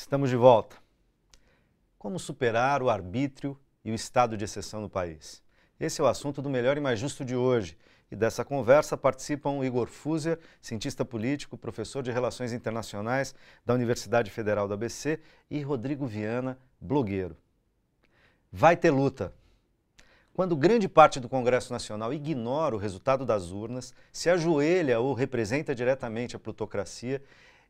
Estamos de volta. Como superar o arbítrio e o estado de exceção no país? Esse é o assunto do Melhor e Mais Justo de hoje. E dessa conversa participam Igor Fuser, cientista político, professor de Relações Internacionais da Universidade Federal do ABC, e Rodrigo Viana, blogueiro. Vai ter luta. Quando grande parte do Congresso Nacional ignora o resultado das urnas, se ajoelha ou representa diretamente a plutocracia,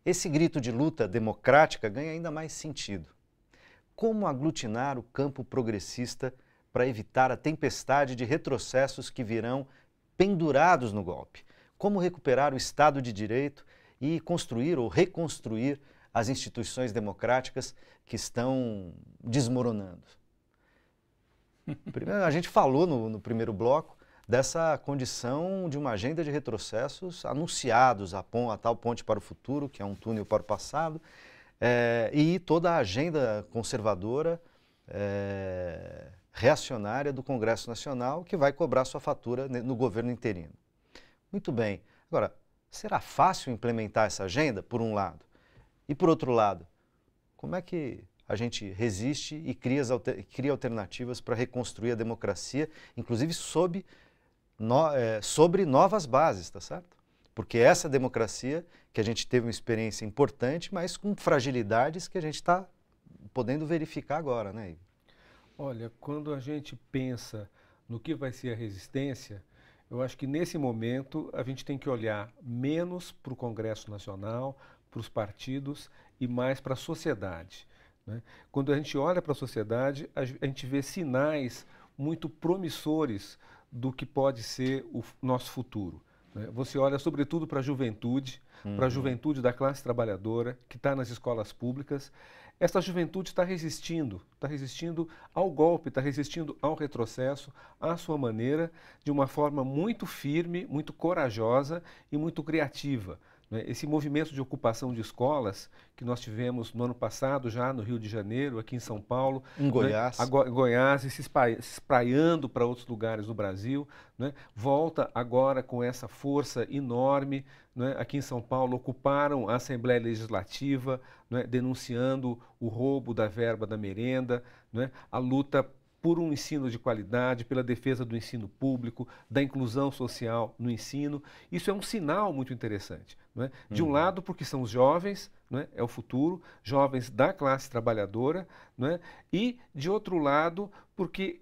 esse grito de luta democrática ganha ainda mais sentido. Como aglutinar o campo progressista para evitar a tempestade de retrocessos que virão pendurados no golpe? Como recuperar o Estado de Direito e construir ou reconstruir as instituições democráticas que estão desmoronando? Primeiro, a gente falou no primeiro bloco dessa condição de uma agenda de retrocessos anunciados, a tal ponte para o futuro, que é um túnel para o passado, e toda a agenda conservadora, reacionária do Congresso Nacional, que vai cobrar sua fatura no governo interino. Muito bem. Agora, será fácil implementar essa agenda, por um lado? E, por outro lado, como é que a gente resiste e cria alternativas para reconstruir a democracia, inclusive sobre novas bases, tá certo? Porque essa democracia, que a gente teve uma experiência importante, mas com fragilidades que a gente está podendo verificar agora, né, Igor? Olha, quando a gente pensa no que vai ser a resistência, eu acho que nesse momento a gente tem que olhar menos para o Congresso Nacional, para os partidos e mais para a sociedade, né? Quando a gente olha para a sociedade, a gente vê sinais muito promissores do que pode ser o nosso futuro, né? Você olha sobretudo para a juventude da classe trabalhadora que está nas escolas públicas. Essa juventude está resistindo ao golpe, está resistindo ao retrocesso, à sua maneira, de uma forma muito firme, muito corajosa e muito criativa. Esse movimento de ocupação de escolas que nós tivemos no ano passado, já no Rio de Janeiro, aqui em São Paulo, em Goiás, Goiás, e se espraiando para outros lugares do Brasil, né? Volta agora com essa força enorme, né? Aqui em São Paulo ocuparam a Assembleia Legislativa, né? Denunciando o roubo da verba da merenda, né? A luta por um ensino de qualidade, pela defesa do ensino público, da inclusão social no ensino. Isso é um sinal muito interessante, não é? De um lado, porque são os jovens, não é? É o futuro, jovens da classe trabalhadora, não é? E, de outro lado, porque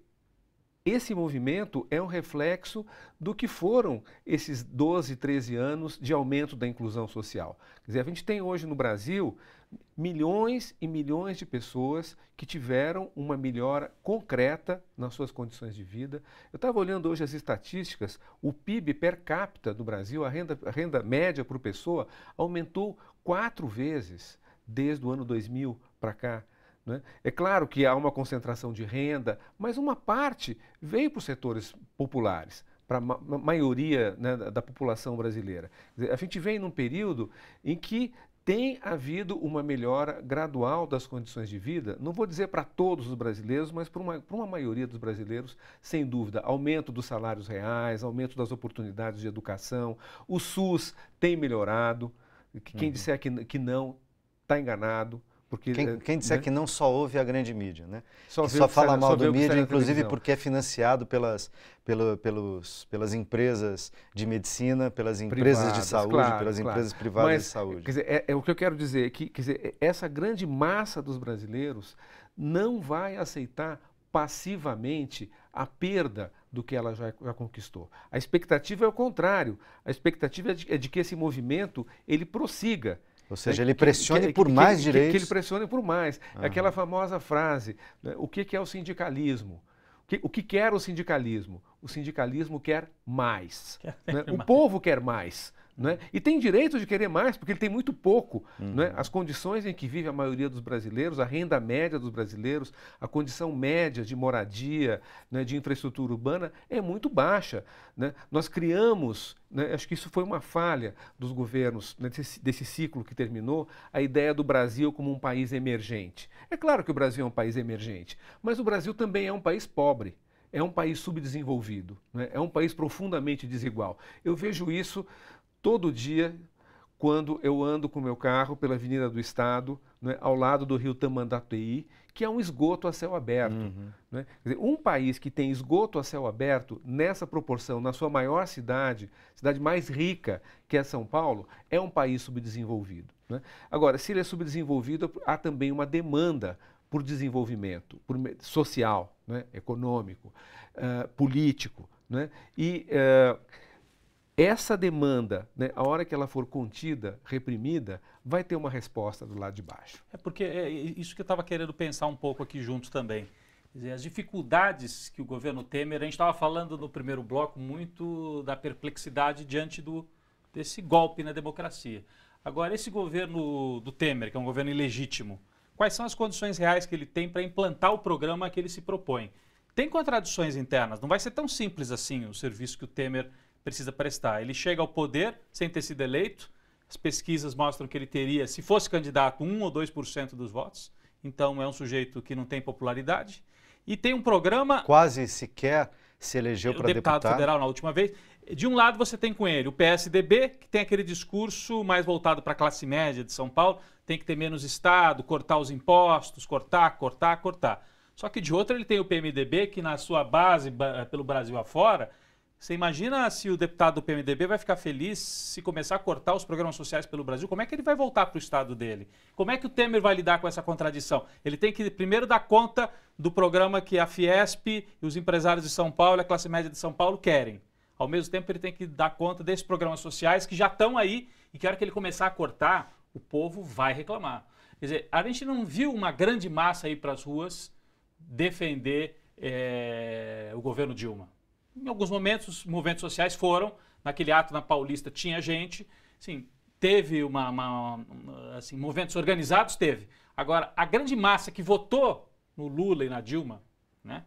esse movimento é um reflexo do que foram esses 12, 13 anos de aumento da inclusão social. Quer dizer, a gente tem hoje no Brasil milhões e milhões de pessoas que tiveram uma melhora concreta nas suas condições de vida. Eu estava olhando hoje as estatísticas, o PIB per capita do Brasil, a renda média por pessoa, aumentou 4 vezes desde o ano 2000 para cá, né? É claro que há uma concentração de renda, mas uma parte veio para os setores populares, para a maioria, né, da população brasileira. Quer dizer, a gente vem num período em que tem havido uma melhora gradual das condições de vida, não vou dizer para todos os brasileiros, mas para uma maioria dos brasileiros, sem dúvida. Aumento dos salários reais, aumento das oportunidades de educação, o SUS tem melhorado, quem disser que não, está enganado. Porque, quem disser, né, que não, só ouve a grande mídia, né? Só fala mal do mídia, inclusive porque é financiado pelas empresas de medicina, pelas empresas privadas, de saúde, pelas empresas privadas de saúde. Quer dizer, o que eu quero dizer é que, quer dizer, essa grande massa dos brasileiros não vai aceitar passivamente a perda do que ela já conquistou. A expectativa é o contrário. A expectativa é de que esse movimento ele prossiga. Ou seja, ele pressione por mais direitos. Que ele pressione por mais. É aquela famosa frase, né? O que é o sindicalismo? O que quer o sindicalismo? O sindicalismo quer mais. Né? O povo quer mais. Né? E tem direito de querer mais, porque ele tem muito pouco. Né? As condições em que vive a maioria dos brasileiros, a renda média dos brasileiros, a condição média de moradia, né, de infraestrutura urbana é muito baixa. Né? Nós criamos, né, acho que isso foi uma falha dos governos, né, desse ciclo que terminou, a ideia do Brasil como um país emergente. É claro que o Brasil é um país emergente, mas o Brasil também é um país pobre. É um país subdesenvolvido, né? É um país profundamente desigual. Eu vejo isso todo dia quando eu ando com o meu carro pela Avenida do Estado, né, ao lado do rio Tamanduateí, que é um esgoto a céu aberto. Né? Quer dizer, um país que tem esgoto a céu aberto, nessa proporção, na sua maior cidade, cidade mais rica, que é São Paulo, é um país subdesenvolvido. Né? Agora, se ele é subdesenvolvido, há também uma demanda por desenvolvimento social, né, econômico, político. Né? E essa demanda, né, a hora que ela for contida, reprimida, vai ter uma resposta do lado de baixo. É porque é isso que eu estava querendo pensar um pouco aqui juntos também. Quer dizer, as dificuldades que o governo Temer, a gente estava falando no primeiro bloco muito da perplexidade diante desse golpe na democracia. Agora, esse governo do Temer, que é um governo ilegítimo, quais são as condições reais que ele tem para implantar o programa que ele se propõe? Tem contradições internas, não vai ser tão simples assim o serviço que o Temer precisa prestar. Ele chega ao poder sem ter sido eleito, as pesquisas mostram que ele teria, se fosse candidato, 1 ou 2% dos votos, então é um sujeito que não tem popularidade, e tem um programa... Quase sequer se elegeu para deputado. Deputado federal na última vez. De um lado você tem com ele o PSDB, que tem aquele discurso mais voltado para a classe média de São Paulo, tem que ter menos Estado, cortar os impostos, cortar. Só que de outro ele tem o PMDB, que na sua base pelo Brasil afora, você imagina se o deputado do PMDB vai ficar feliz se começar a cortar os programas sociais pelo Brasil? Como é que ele vai voltar para o estado dele? Como é que o Temer vai lidar com essa contradição? Ele tem que primeiro dar conta do programa que a Fiesp e os empresários de São Paulo, a classe média de São Paulo querem. Ao mesmo tempo ele tem que dar conta desses programas sociais que já estão aí e que a hora que ele começar a cortar, o povo vai reclamar. Quer dizer, a gente não viu uma grande massa ir para as ruas defender o governo Dilma. Em alguns momentos, os movimentos sociais foram, naquele ato na Paulista tinha gente, assim, teve assim, movimentos organizados, teve. Agora, a grande massa que votou no Lula e na Dilma, né,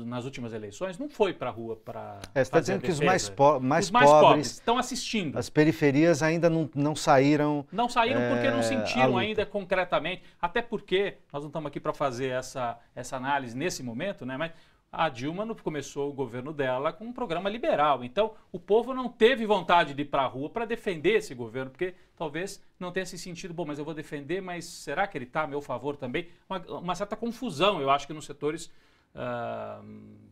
nas últimas eleições, não foi para a rua para Você está dizendo que os mais pobres estão assistindo. As periferias ainda não saíram... Não saíram porque não sentiram ainda concretamente, até porque, nós não estamos aqui para fazer essa análise nesse momento, né, mas... A Dilma começou o governo dela com um programa liberal. Então, o povo não teve vontade de ir para a rua para defender esse governo, porque talvez não tenha se sentido, bom, mas eu vou defender, mas será que ele está a meu favor também? Uma certa confusão, eu acho que nos setores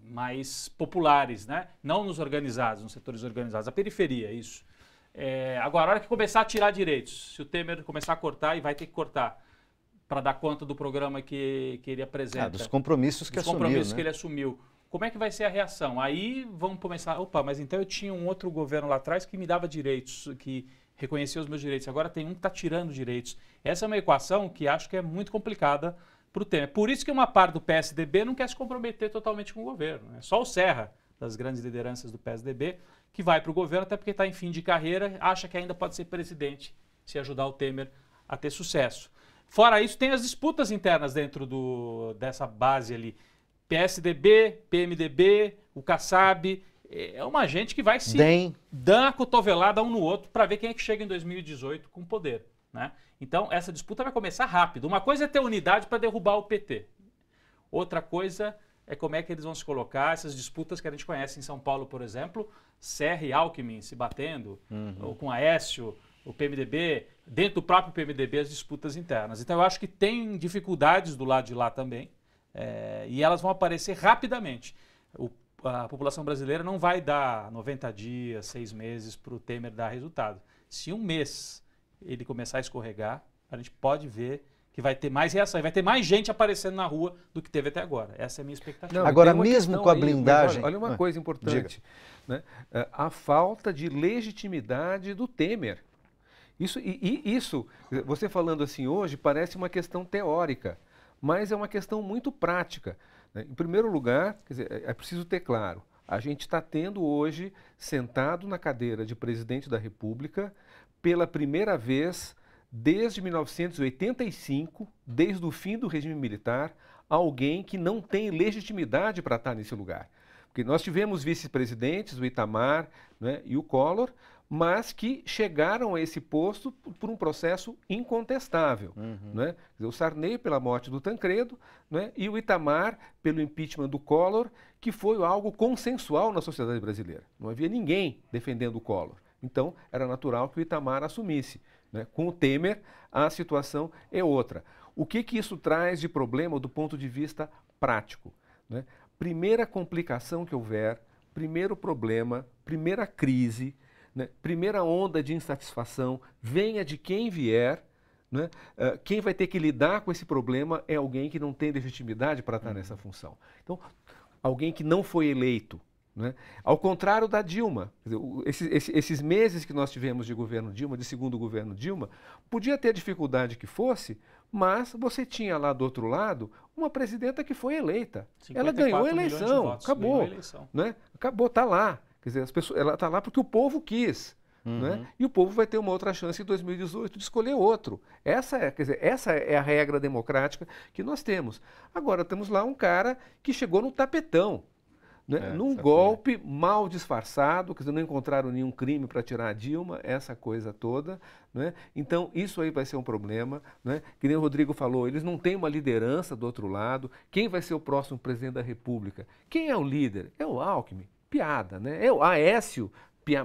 mais populares, né? Não nos organizados, nos setores organizados, a periferia, isso. Agora, a hora que começar a tirar direitos, se o Temer começar a cortar, e vai ter que cortar, para dar conta do programa que ele apresenta. Dos compromissos que assumiu. Dos compromissos que ele assumiu. Como é que vai ser a reação? Aí vamos começar, mas então eu tinha um outro governo lá atrás que me dava direitos, que reconhecia os meus direitos. Agora tem um que está tirando direitos. Essa é uma equação que acho que é muito complicada para o Temer. Por isso que uma parte do PSDB não quer se comprometer totalmente com o governo. É só o Serra, das grandes lideranças do PSDB, que vai para o governo, até porque está em fim de carreira, acha que ainda pode ser presidente se ajudar o Temer a ter sucesso. Fora isso, tem as disputas internas dentro dessa base ali. PSDB, PMDB, o Kassab. É uma gente que vai se dar uma cotovelada um no outro para ver quem é que chega em 2018 com poder. Né? Então, essa disputa vai começar rápido. Uma coisa é ter unidade para derrubar o PT. Outra coisa é como é que eles vão se colocar, essas disputas que a gente conhece em São Paulo, por exemplo, Serra e Alckmin se batendo, ou com Aécio, o PMDB, dentro do próprio PMDB, as disputas internas. Então, eu acho que tem dificuldades do lado de lá também, e elas vão aparecer rapidamente. A população brasileira não vai dar 90 dias, 6 meses para o Temer dar resultado. Se um mês ele começar a escorregar, a gente pode ver que vai ter mais reação, vai ter mais gente aparecendo na rua do que teve até agora. Essa é a minha expectativa. Não, agora, mesmo com a blindagem... Olha uma coisa importante, né? A falta de legitimidade do Temer. Isso, você falando assim hoje, parece uma questão teórica, mas é uma questão muito prática. Né? Em primeiro lugar, quer dizer, é preciso ter claro, a gente está tendo hoje, sentado na cadeira de presidente da República, pela primeira vez desde 1985, desde o fim do regime militar, alguém que não tem legitimidade para estar nesse lugar. Porque nós tivemos vice-presidentes, o Itamar, né, e o Collor, mas que chegaram a esse posto por um processo incontestável. Né? O Sarney pela morte do Tancredo, né? E o Itamar pelo impeachment do Collor, que foi algo consensual na sociedade brasileira. Não havia ninguém defendendo o Collor. Então, era natural que o Itamar assumisse, né? Com o Temer, a situação é outra. O que isso traz de problema do ponto de vista prático, né? Primeira complicação que houver, primeiro problema, primeira crise, né? Primeira onda de insatisfação, venha de quem vier, né? Quem vai ter que lidar com esse problema é alguém que não tem legitimidade para estar nessa função. Então, alguém que não foi eleito, né? Ao contrário da Dilma, esses meses que nós tivemos de governo Dilma, de segundo governo Dilma, podia ter a dificuldade que fosse, mas você tinha lá do outro lado uma presidenta que foi eleita. Ela ganhou a eleição, votos, acabou. ganhou a eleição. Né? Acabou, está lá. Quer dizer, ela está lá porque o povo quis. Né? E o povo vai ter uma outra chance em 2018 de escolher outro. Essa é a regra democrática que nós temos. Agora, temos lá um cara que chegou no tapetão. Né? Num golpe mal disfarçado, quer dizer, não encontraram nenhum crime para tirar a Dilma, essa coisa toda. Né? Então, isso aí vai ser um problema. Né? Que nem o Rodrigo falou, eles não têm uma liderança do outro lado. Quem vai ser o próximo presidente da República? Quem é o líder? É o Alckmin. Piada, né? É o Aécio,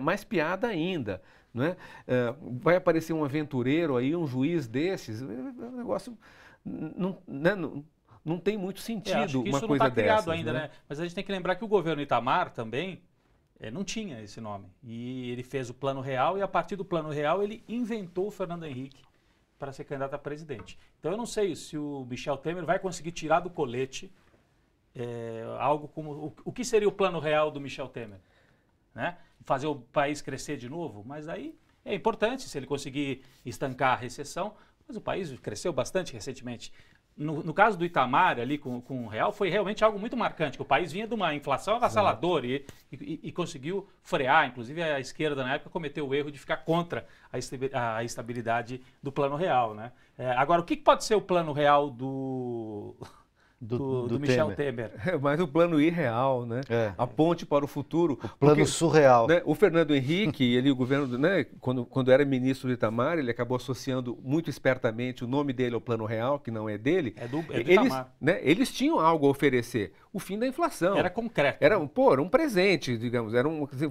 mais piada ainda. Né? Vai aparecer um aventureiro aí, um juiz desses. O negócio não tem muito sentido acho que uma isso coisa não está criado dessas, ainda, né? Mas a gente tem que lembrar que o governo Itamar também não tinha esse nome. E ele fez o Plano Real e a partir do Plano Real ele inventou o Fernando Henrique para ser candidato a presidente. Então eu não sei se o Michel Temer vai conseguir tirar do colete algo como... O que seria o Plano Real do Michel Temer? Né? Fazer o país crescer de novo? Mas aí é importante se ele conseguir estancar a recessão. Mas o país cresceu bastante recentemente. No caso do Itamar, ali com o real, foi realmente algo muito marcante, que o país vinha de uma inflação avassaladora e conseguiu frear. Inclusive, a esquerda, na época, cometeu o erro de ficar contra a estabilidade do Plano Real. Né? Agora, o que pode ser o Plano Real do Michel Temer? Mas o plano irreal, né? A ponte para o futuro. O plano surreal. Né, o Fernando Henrique, o governo, né, quando era ministro do Itamar, ele acabou associando muito espertamente o nome dele ao plano real, que não é dele. É do Itamar. Eles tinham algo a oferecer. O fim da inflação. Era concreto. Era um presente, digamos.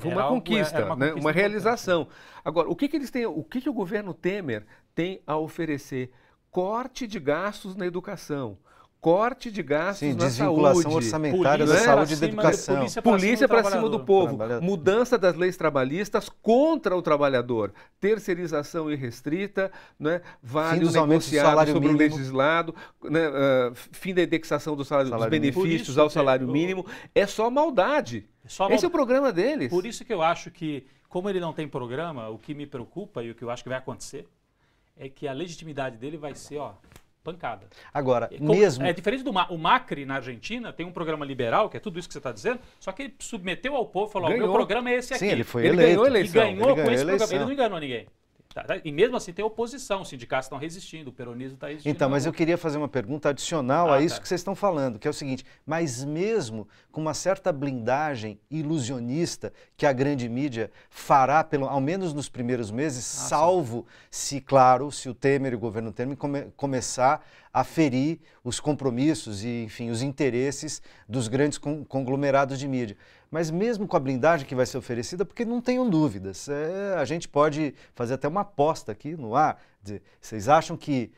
Foi uma conquista, né, uma realização. Agora, o que eles têm? O que o governo Temer tem a oferecer? Corte de gastos na educação. Corte de gastos na desvinculação saúde, orçamentária da saúde e da educação. Polícia para cima do povo, mudança das leis trabalhistas contra o trabalhador, terceirização irrestrita, né? Vale o negociado sobre o legislado, né? Fim da indexação do salário, dos benefícios ao salário mínimo. É só maldade. Esse é o programa deles. Por isso que eu acho que, como ele não tem programa, o que me preocupa e o que eu acho que vai acontecer é que a legitimidade dele vai ser, pancada. Agora, mesmo... É diferente do Macri na Argentina, tem um programa liberal, que é tudo isso que você está dizendo, só que ele submeteu ao povo e falou, meu programa é esse aqui. Sim, ele foi eleito. Ganhou a eleição. E ganhou com esse programa. Ele não enganou ninguém. E mesmo assim tem oposição, os sindicatos estão resistindo, o peronismo está resistindo. Então, mas eu queria fazer uma pergunta adicional a isso que vocês estão falando, que é o seguinte, mas mesmo com uma certa blindagem ilusionista que a grande mídia fará, ao menos nos primeiros meses, salvo se o Temer e o governo Temer começar a ferir os compromissos e, enfim, os interesses dos grandes conglomerados de mídia. Mas mesmo com a blindagem que vai ser oferecida, porque não tenham dúvidas, a gente pode fazer até uma aposta aqui no ar, dizer, vocês acham que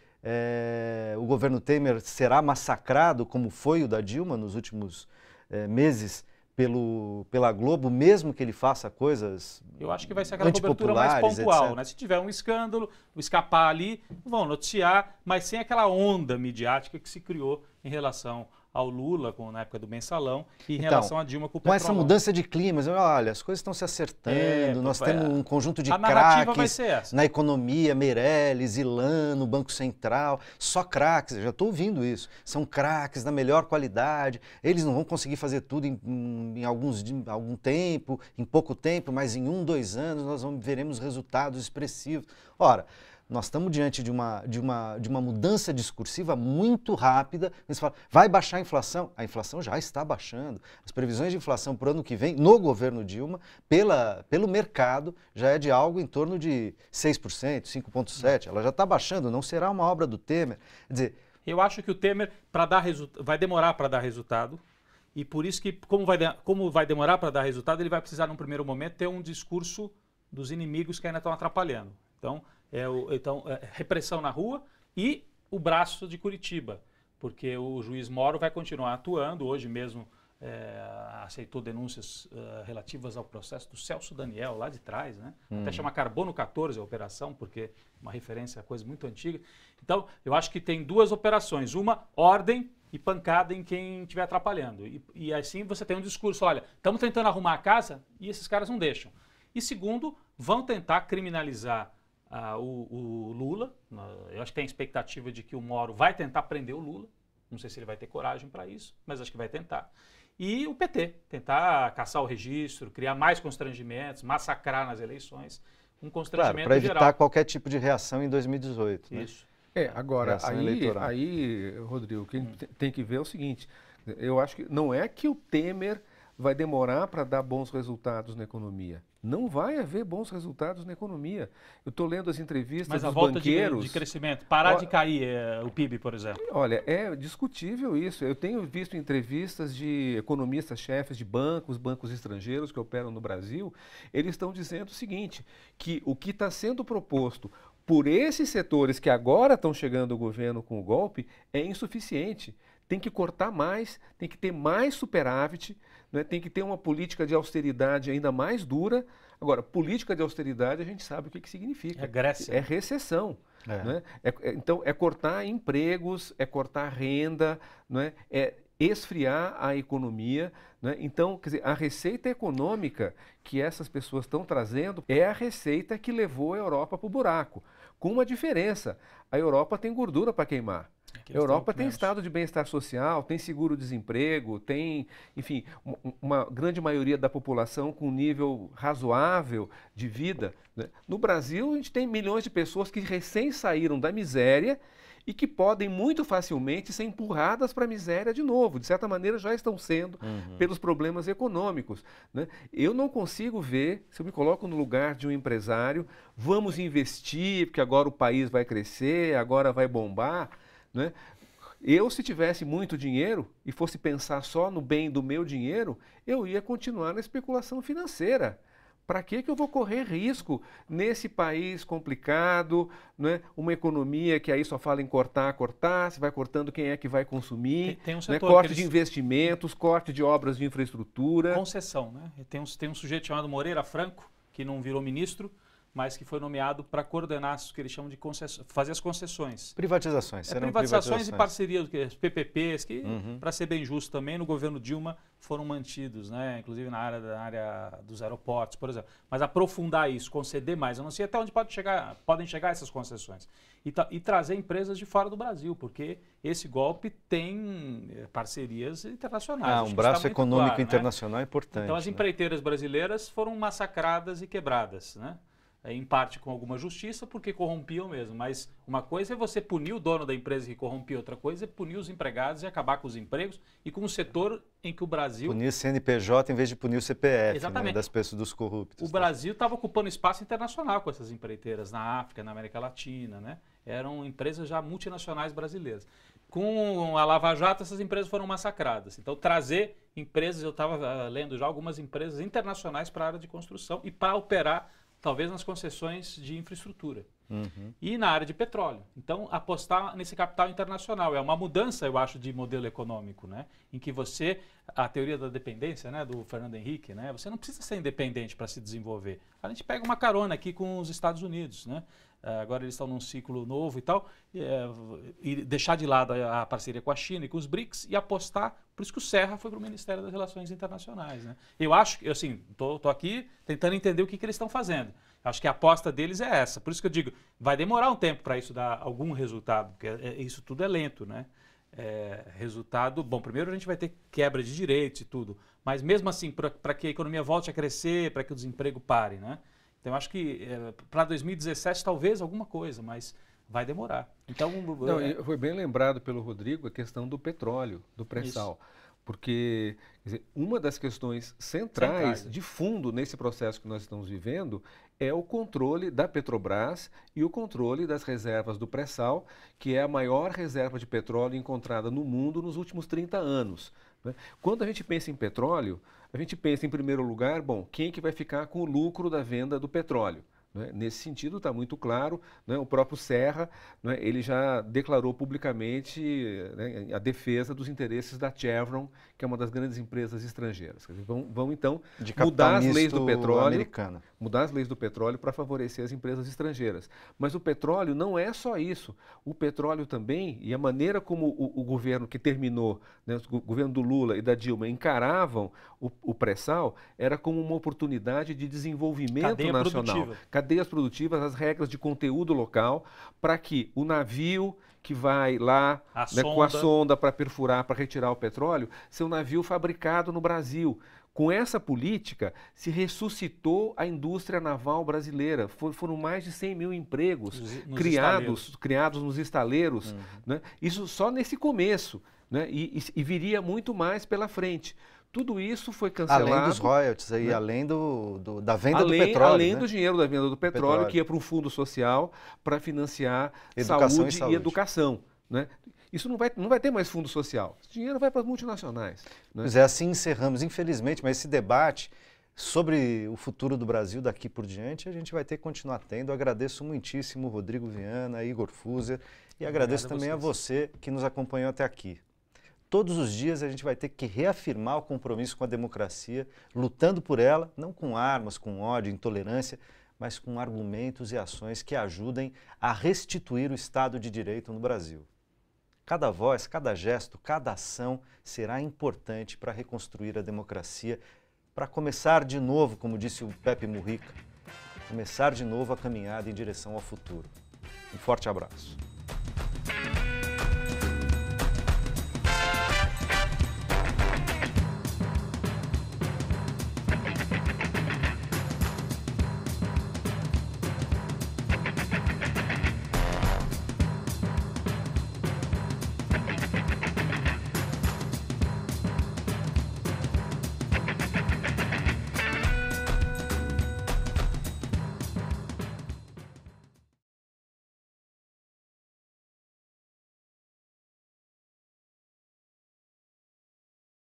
o governo Temer será massacrado como foi o da Dilma nos últimos meses pela Globo, mesmo que ele faça coisas Eu acho que vai ser aquela cobertura mais pontual, né? Se tiver um escândalo, escapar ali, vão noticiar, mas sem aquela onda midiática que se criou em relação ao Lula, na época do Mensalão, e em relação a Dilma com o Petrolão. Com essa mudança de climas, olha, as coisas estão se acertando, nós temos um conjunto de craques na economia, Meirelles, Ilano, Banco Central, só craques, eu já estou ouvindo isso, são craques da melhor qualidade, eles não vão conseguir fazer tudo em algum tempo, em pouco tempo, mas em 1, 2 anos nós veremos resultados expressivos. Ora, nós estamos diante de uma mudança discursiva muito rápida. Você fala, vai baixar a inflação? A inflação já está baixando. As previsões de inflação para o ano que vem, no governo Dilma, pelo mercado, já é de algo em torno de 6%, 5,7%. Ela já está baixando, não será uma obra do Temer. Quer dizer, eu acho que o Temer vai demorar para dar resultado. E por isso que, como vai demorar para dar resultado, ele vai precisar, num primeiro momento, ter um discurso dos inimigos que ainda estão atrapalhando. Então, repressão na rua e o braço de Curitiba, porque o juiz Moro vai continuar atuando. Hoje mesmo aceitou denúncias relativas ao processo do Celso Daniel, lá de trás, né? Até chama Carbono 14 a operação, porque é uma referência a coisa muito antiga. Então, eu acho que tem duas operações. Uma, ordem e pancada em quem estiver atrapalhando. E assim você tem um discurso, olha, estamos tentando arrumar a casa e esses caras não deixam. E segundo, vão tentar criminalizar o Lula. Eu acho que tem a expectativa de que o Moro vai tentar prender o Lula. Não sei se ele vai ter coragem para isso, mas acho que vai tentar. E o PT, tentar caçar o registro, criar mais constrangimentos, massacrar nas eleições, um constrangimento geral. Para evitar geral. Qualquer tipo de reação em 2018. Isso. Né? Agora, aí, Rodrigo, quem tem que ver é o seguinte, eu acho que não é que o Temer vai demorar para dar bons resultados na economia. Não vai haver bons resultados na economia. Eu estou lendo as entrevistas dos banqueiros... Mas a volta de crescimento, parar de cair o PIB, por exemplo. Olha, é discutível isso. Eu tenho visto entrevistas de economistas-chefes de bancos estrangeiros que operam no Brasil. Eles estão dizendo o seguinte, que o que está sendo proposto por esses setores que agora estão chegando ao governo com o golpe é insuficiente. Tem que cortar mais, tem que ter mais superávit, né? Tem que ter uma política de austeridade ainda mais dura. Agora, política de austeridade a gente sabe o que significa. É Grécia. É recessão. Né? Então, é cortar empregos, é cortar renda, né? É esfriar a economia. Né? Então, quer dizer, a receita econômica que essas pessoas estão trazendo é a receita que levou a Europa para o buraco. Com uma diferença, a Europa tem gordura para queimar. A Europa tem estado de bem-estar social, tem seguro-desemprego, tem, enfim, uma grande maioria da população com um nível razoável de vida. Né? No Brasil, a gente tem milhões de pessoas que recém saíram da miséria e que podem muito facilmente ser empurradas para a miséria de novo. De certa maneira, já estão sendo pelos problemas econômicos. Né? Eu não consigo ver, se eu me coloco no lugar de um empresário, vamos investir, porque agora o país vai crescer, agora vai bombar. Né? Eu, se tivesse muito dinheiro e fosse pensar só no bem do meu dinheiro, eu ia continuar na especulação financeira. Para que eu vou correr risco nesse país complicado, né? Uma economia que aí só fala em cortar, se vai cortando quem é que vai consumir, tem um né? Corte de investimentos, corte de obras de infraestrutura. Concessão, né? Tem um sujeito chamado Moreira Franco, que não virou ministro, mas que foi nomeado para coordenar o que eles chamam de fazer as concessões. Privatizações. Privatizações e parcerias, PPPs, que, para ser bem justo também, no governo Dilma foram mantidos, né? Inclusive na área dos aeroportos, por exemplo. Mas aprofundar isso, conceder mais, eu não sei até onde podem chegar essas concessões. E trazer empresas de fora do Brasil, porque esse golpe tem parcerias internacionais. Um braço econômico claro, internacional né? importante. Então as empreiteiras brasileiras foram massacradas e quebradas, né? Em parte com alguma justiça, porque corrompiam mesmo. Mas uma coisa é você punir o dono da empresa que corrompia, outra coisa é punir os empregados e acabar com os empregos e com o setor em que o Brasil... Punir o CNPJ em vez de punir o CPF, exatamente. Né, das pessoas, dos corruptos. O Brasil estava ocupando espaço internacional com essas empreiteiras, na África, na América Latina, né? Eram empresas já multinacionais brasileiras. Com a Lava Jato, essas empresas foram massacradas. Então, trazer empresas, eu estava lendo já algumas empresas internacionais para a área de construção e para operar talvez nas concessões de infraestrutura e na área de petróleo. Então, apostar nesse capital internacional é uma mudança, eu acho, de modelo econômico, né? Em que você, a teoria da dependência, né, do Fernando Henrique, né, você não precisa ser independente para se desenvolver. A gente pega uma carona aqui com os Estados Unidos, né? Agora eles estão num ciclo novo e tal, e deixar de lado a parceria com a China e com os BRICS e apostar, por isso que o Serra foi para o Ministério das Relações Internacionais. Né? Eu acho, assim, estou aqui tentando entender o que eles estão fazendo. Acho que a aposta deles é essa, por isso que eu digo, vai demorar um tempo para isso dar algum resultado, porque isso tudo é lento, né? Resultado, bom, primeiro a gente vai ter quebra de direitos e tudo, mas mesmo assim, para que a economia volte a crescer, para que o desemprego pare, né? Então, eu acho que para 2017 talvez alguma coisa, mas vai demorar. Então, foi bem lembrado pelo Rodrigo a questão do petróleo, do pré-sal. Porque quer dizer, uma das questões centrais de fundo nesse processo que nós estamos vivendo é o controle da Petrobras e o controle das reservas do pré-sal, que é a maior reserva de petróleo encontrada no mundo nos últimos 30 anos. né? Quando a gente pensa em petróleo, a gente pensa em primeiro lugar, bom, quem que vai ficar com o lucro da venda do petróleo? Né? Nesse sentido, está muito claro, né? O próprio Serra, né? Ele já declarou publicamente, né, a defesa dos interesses da Chevron, que é uma das grandes empresas estrangeiras. Quer dizer, vão então De mudar as leis do petróleo, americana. mudar as leis do petróleo para favorecer as empresas estrangeiras. Mas o petróleo não é só isso. O petróleo também, e a maneira como o governo que terminou, né, o governo do Lula e da Dilma encaravam o pré-sal, era como uma oportunidade de desenvolvimento Cadeia nacional. produtiva. Cadeias produtivas, as regras de conteúdo local, para que o navio que vai lá, né, com a sonda para perfurar, para retirar o petróleo, ser um navio fabricado no Brasil. Com essa política, se ressuscitou a indústria naval brasileira. Foram mais de 100 mil empregos criados nos estaleiros. Né? Isso só nesse começo. Né? E viria muito mais pela frente. Tudo isso foi cancelado. Além dos royalties, aí, né? além da venda do petróleo. Além né? do dinheiro da venda do petróleo, que ia para um fundo social para financiar saúde e educação. Né? Isso não vai ter mais fundo social. Esse dinheiro vai para as multinacionais. Né? Pois é, assim encerramos, infelizmente, mas esse debate sobre o futuro do Brasil daqui por diante, a gente vai ter que continuar tendo. Eu agradeço muitíssimo Rodrigo Viana, Igor Fuser, e agradeço também a você que nos acompanhou até aqui. Todos os dias a gente vai ter que reafirmar o compromisso com a democracia, lutando por ela, não com armas, com ódio, intolerância, mas com argumentos e ações que ajudem a restituir o Estado de Direito no Brasil. Cada voz, cada gesto, cada ação será importante para reconstruir a democracia, para começar de novo, como disse o Pepe Mujica, começar de novo a caminhada em direção ao futuro. Um forte abraço.